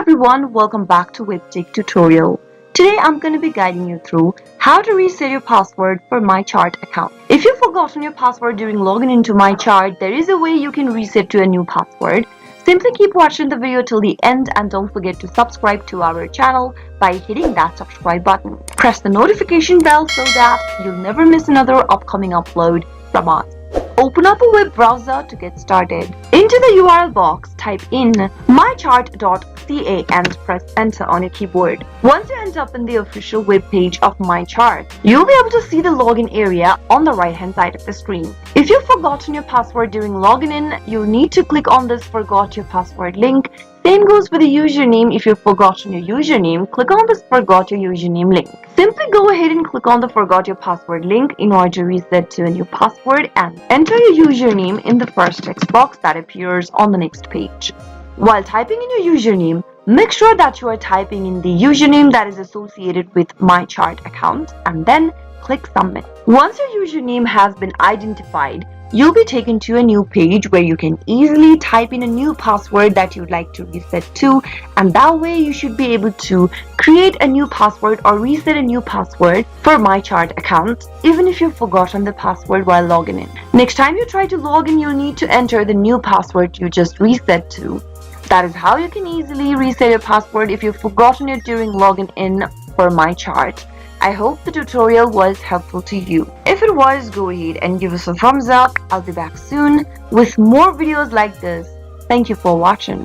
everyone, welcome back to Webtech Tutorial. Today I'm going to be guiding you through how to reset your password for MyChart account. If you've forgotten your password during login into MyChart, there is a way you can reset to a new password. Simply keep watching the video till the end and don't forget to subscribe to our channel by hitting that subscribe button. Press the notification bell so that you'll never miss another upcoming upload from us. Open up a web browser to get started. Into the URL box, type in mychart.ca and press enter on your keyboard. Once you end up in the official web page of MyChart, you'll be able to see the login area on the right hand side of the screen. If you've forgotten your password during login in, you'll need to click on this Forgot Your Password link. Same goes with the username. If you've forgotten your username, click on this Forgot Your Username link. Simply go ahead and click on the Forgot Your Password link in order to reset to a new password and enter your username in the first text box that appears on the next page. While typing in your username, make sure that you are typing in the username that is associated with MyChart account and then click Submit. Once your username has been identified, you'll be taken to a new page where you can easily type in a new password that you'd like to reset to, and that way you should be able to create a new password or reset a new password for MyChart account even if you've forgotten the password while logging in. Next time you try to log in, you'll need to enter the new password you just reset to. That is how you can easily reset your password if you've forgotten it during login in for MyChart. I hope the tutorial was helpful to you. If it was, go ahead and give us a thumbs up. I'll be back soon with more videos like this. Thank you for watching.